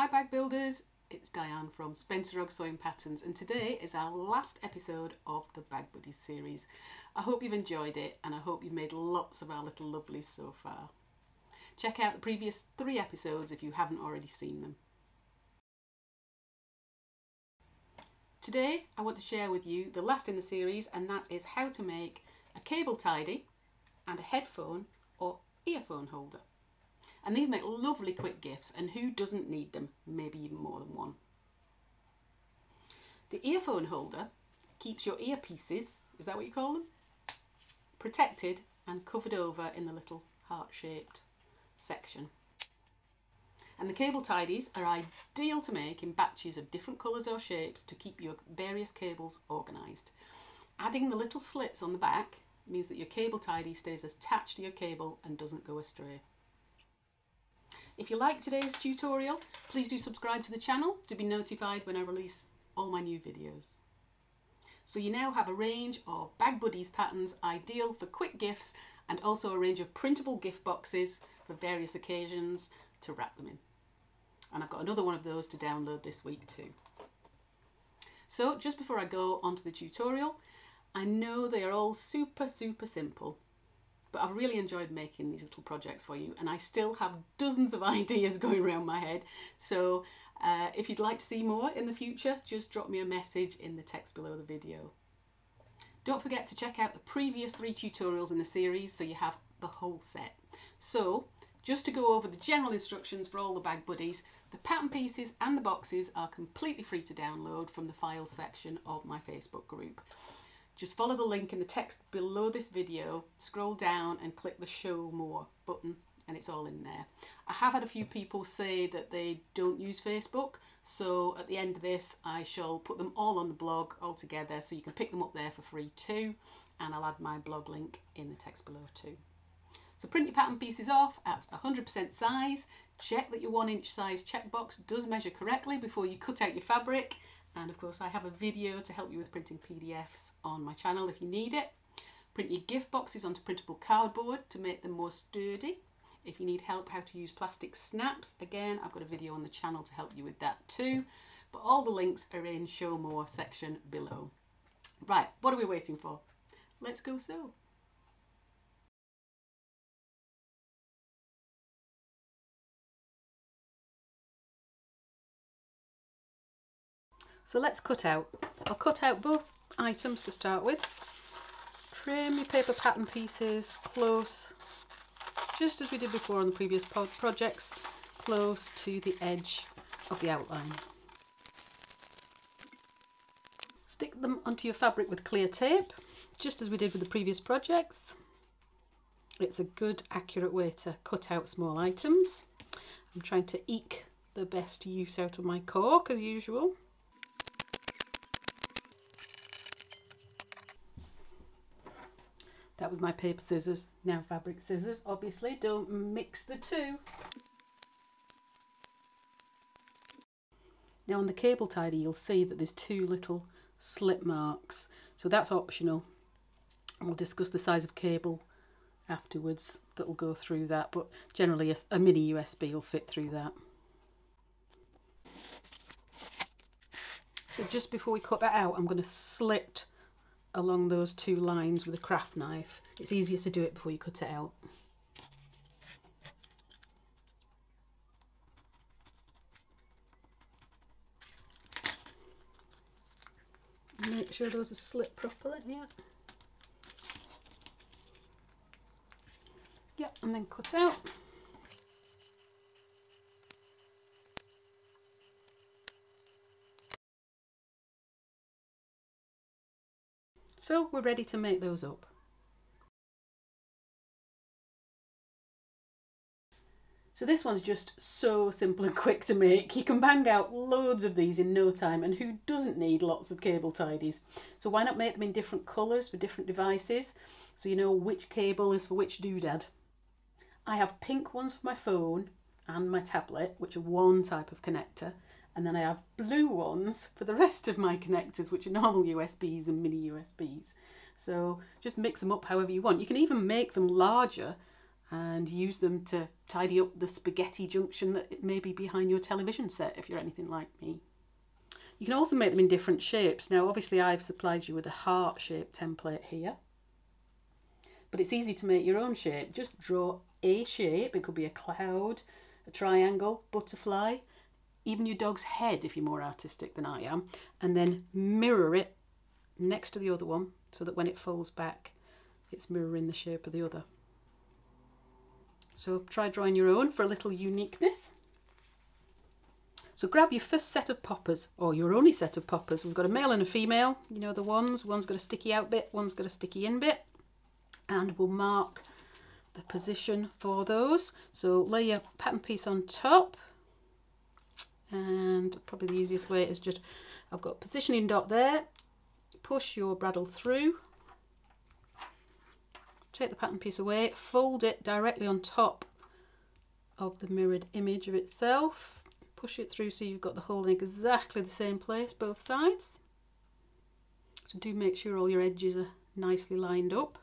Hi bag builders, it's Diane from Spencer Ogg Sewing Patterns, and today is our last episode of the Bag Buddies series. I hope you've enjoyed it and I hope you've made lots of our little lovelies so far. Check out the previous 3 episodes if you haven't already seen them. Today I want to share with you the last in the series, and that is how to make a cable tidy and a headphone or earphone holder. And these make lovely quick gifts, and who doesn't need them, maybe even more than one. The earphone holder keeps your earpieces, is that what you call them? Protected and covered over in the little heart-shaped section. And the cable tidies are ideal to make in batches of different colours or shapes to keep your various cables organised. Adding the little slits on the back means that your cable tidy stays attached to your cable and doesn't go astray. If you like today's tutorial, please do subscribe to the channel to be notified when I release all my new videos. So you now have a range of Bag Buddies patterns ideal for quick gifts, and also a range of printable gift boxes for various occasions to wrap them in. And I've got another one of those to download this week too. So just before I go on to the tutorial, I know they are all super simple, but I've really enjoyed making these little projects for you, and I still have dozens of ideas going around my head. So if you'd like to see more in the future, just drop me a message in the text below the video. Don't forget to check out the previous 3 tutorials in the series so you have the whole set. So just to go over the general instructions for all the Bag Buddies, the pattern pieces and the boxes are completely free to download from the files section of my Facebook group. Just follow the link in the text below this video, scroll down and click the Show More button, and it's all in there. I have had a few people say that they don't use Facebook, so at the end of this I shall put them all on the blog all together, so you can pick them up there for free too, and I'll add my blog link in the text below too. So print your pattern pieces off at 100% size. Check that your 1-inch size checkbox does measure correctly before you cut out your fabric. And of course I have a video to help you with printing PDFs on my channel if you need it. Print your gift boxes onto printable cardboard to make them more sturdy. If you need help how to use plastic snaps, again I've got a video on the channel to help you with that too. But all the links are in Show More section below. Right, what are we waiting for? Let's go sew. So let's cut out. I'll cut out both items to start with. Trim your paper pattern pieces close, just as we did before on the previous projects, close to the edge of the outline. Stick them onto your fabric with clear tape, just as we did with the previous projects. It's a good, accurate way to cut out small items. I'm trying to eke the best use out of my cork as usual. That was my paper scissors, now fabric scissors. Obviously, don't mix the two. Now on the cable tidy, you'll see that there's 2 little slit marks. So that's optional. We'll discuss the size of cable afterwards that will go through that, but generally a mini USB will fit through that. So just before we cut that out, I'm going to slit along those 2 lines with a craft knife. It's easier to do it before you cut it out. Make sure those are slit properly, yeah. Yep, and then cut out. So we're ready to make those up. So this one's just so simple and quick to make. You can bang out loads of these in no time, and who doesn't need lots of cable tidies? So why not make them in different colours for different devices, so you know which cable is for which doodad. I have pink ones for my phone and my tablet, which are one type of connector, and then I have blue ones for the rest of my connectors, which are normal USBs and mini USBs. So just mix them up however you want. You can even make them larger and use them to tidy up the spaghetti junction that may be behind your television set if you're anything like me. You can also make them in different shapes. Now obviously I've supplied you with a heart shaped template here, but it's easy to make your own shape. Just draw a shape. It could be a cloud, a triangle, butterfly, even your dog's head if you're more artistic than I am, and then mirror it next to the other one so that when it folds back it's mirroring the shape of the other. So try drawing your own for a little uniqueness. So grab your first set of poppers, or your only set of poppers. We've got a male and a female, you know the ones. One's got a sticky out bit, one's got a sticky in bit. And we'll mark the position for those. So lay your pattern piece on top. And probably the easiest way is just, I've got a positioning dot there. Push your bridle through. Take the pattern piece away, fold it directly on top of the mirrored image of itself, push it through so you've got the hole in exactly the same place both sides. So do make sure all your edges are nicely lined up.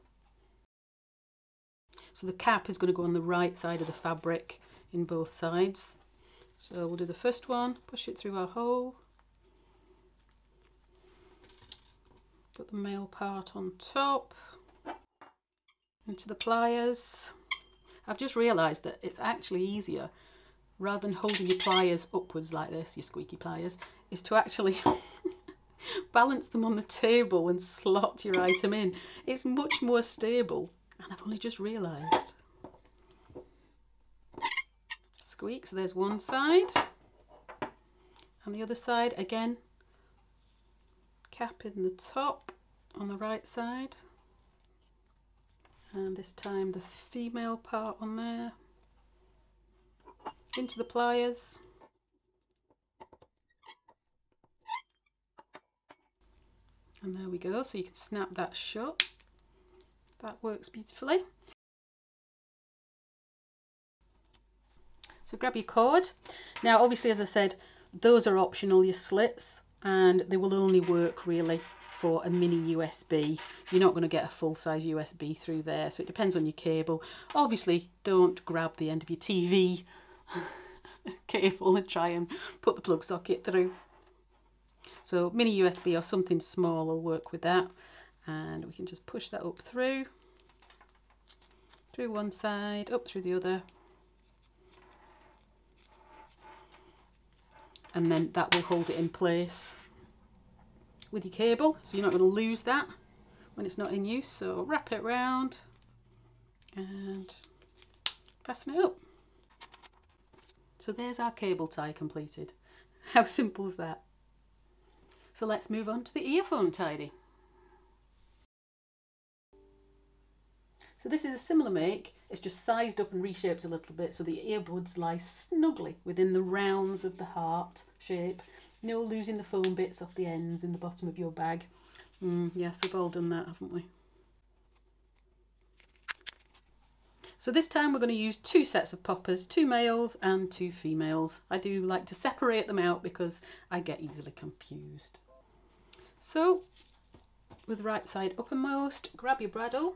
So the cap is going to go on the right side of the fabric in both sides. So we'll do the first one, push it through our hole, put the male part on top, into the pliers. I've just realised that it's actually easier, rather than holding your pliers upwards like this, your squeaky pliers, is to actually balance them on the table and slot your item in. It's much more stable, and I've only just realised. Squeak, so there's one side, and the other side again, cap in the top on the right side. And this time the female part on there, into the pliers, and there we go. So you can snap that shut. That works beautifully. So grab your cord. Now obviously, as I said, those are optional, your slits, and they will only work really for a mini USB. You're not going to get a full-size USB through there, so it depends on your cable. Obviously don't grab the end of your TV cable and try and put the plug socket through. So mini USB or something small will work with that, and we can just push that up through one side, up through the other, and then that will hold it in place with your cable, so you're not going to lose that when it's not in use. So wrap it round and fasten it up. So there's our cable tie completed. How simple is that? So let's move on to the earphone tidy. So this is a similar make, it's just sized up and reshaped a little bit so the earbuds lie snugly within the rounds of the heart shape. No losing the foam bits off the ends in the bottom of your bag. Yes, we've all done that, haven't we? So this time we're going to use two sets of poppers, 2 males and 2 females. I do like to separate them out because I get easily confused. So with right side uppermost, grab your bridle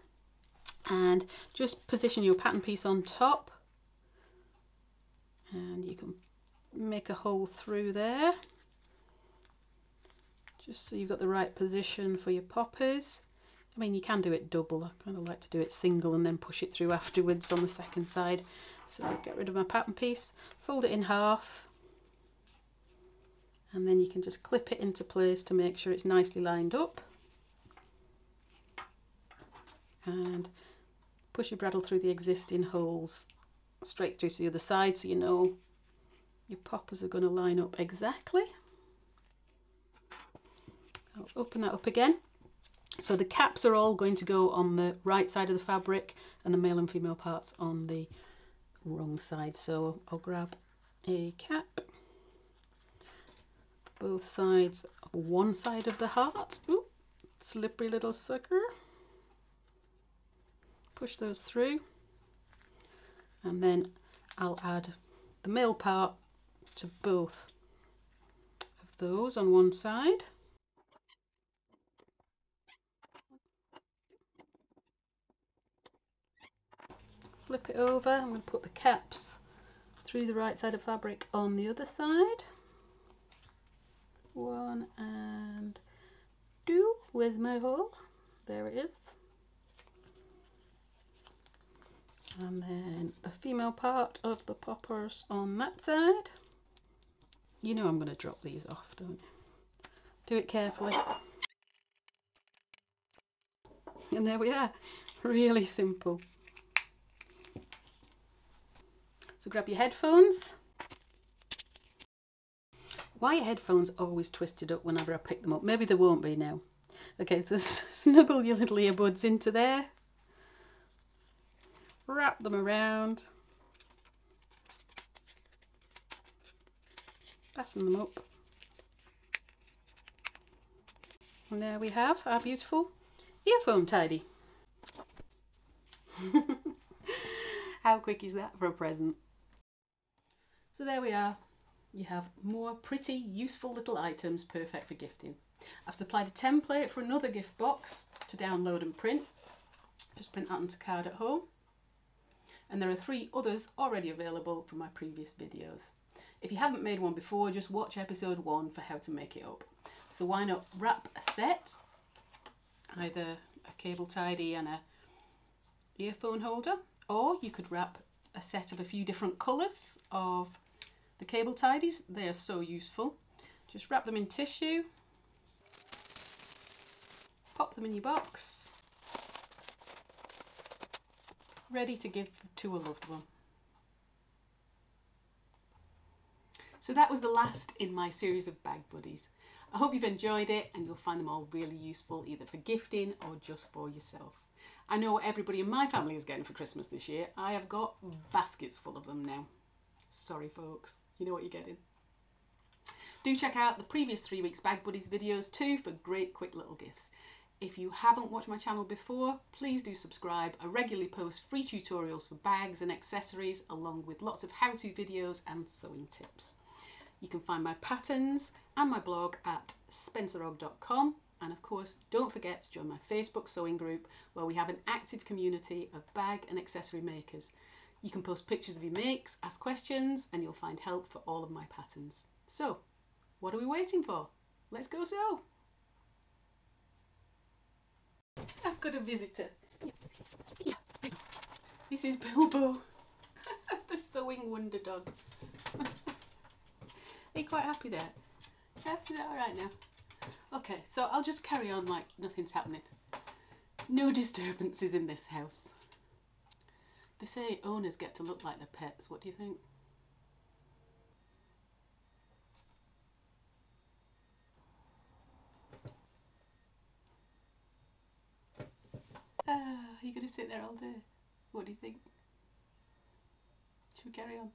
and just position your pattern piece on top, and you can make a hole through there just so you've got the right position for your poppers. I mean, you can do it double. I kind of like to do it single and then push it through afterwards on the second side. So get rid of my pattern piece, fold it in half, and then you can just clip it into place to make sure it's nicely lined up. And push your bridle through the existing holes straight through to the other side so you know your poppers are going to line up exactly. I'll open that up again. So the caps are all going to go on the right side of the fabric and the male and female parts on the wrong side. So I'll grab a cap, both sides of one side of the heart. Ooh, slippery little sucker. Push those through, and then I'll add the male part to both of those on one side. flip it over. I'm going to put the caps through the right side of fabric on the other side. 1 and 2 with my hole. There it is. And then the female part of the poppers on that side. You know I'm going to drop these off, don't you? Do it carefully. And there we are. Really simple. So grab your headphones. Why are headphones always twisted up whenever I pick them up? Maybe they won't be now. Okay, so snuggle your little earbuds into there. Wrap them around. Fasten them up. And there we have our beautiful earphone tidy. How quick is that for a present? So there we are. You have more pretty, useful little items perfect for gifting. I've supplied a template for another gift box to download and print. Just print that onto card at home. And there are 3 others already available from my previous videos. If you haven't made one before, just watch episode 1 for how to make it up. So why not wrap a set, either a cable tidy and a earphone holder, or you could wrap a set of a few different colours of the cable tidies. They are so useful. Just wrap them in tissue, pop them in your box, ready to give to a loved one. So that was the last in my series of bag buddies. I hope you've enjoyed it and you'll find them all really useful, either for gifting or just for yourself. I know what everybody in my family is getting for Christmas this year. I have got baskets full of them now. Sorry folks, you know what you're getting. Do check out the previous 3 weeks Bag Buddies videos too for great quick little gifts. If you haven't watched my channel before, please do subscribe. I regularly post free tutorials for bags and accessories, along with lots of how-to videos and sewing tips. You can find my patterns and my blog at spencerog.com. And of course, don't forget to join my Facebook sewing group, where we have an active community of bag and accessory makers. You can post pictures of your makes, ask questions, and you'll find help for all of my patterns. So, what are we waiting for? Let's go sew! I've got a visitor. Yeah. This is Bilbo, the sewing wonder dog. Are you quite happy there? Yeah, is that alright now? Okay, so I'll just carry on like nothing's happening. No disturbances in this house. They say owners get to look like their pets. What do you think? Are you going to sit there all day? What do you think? Should we carry on?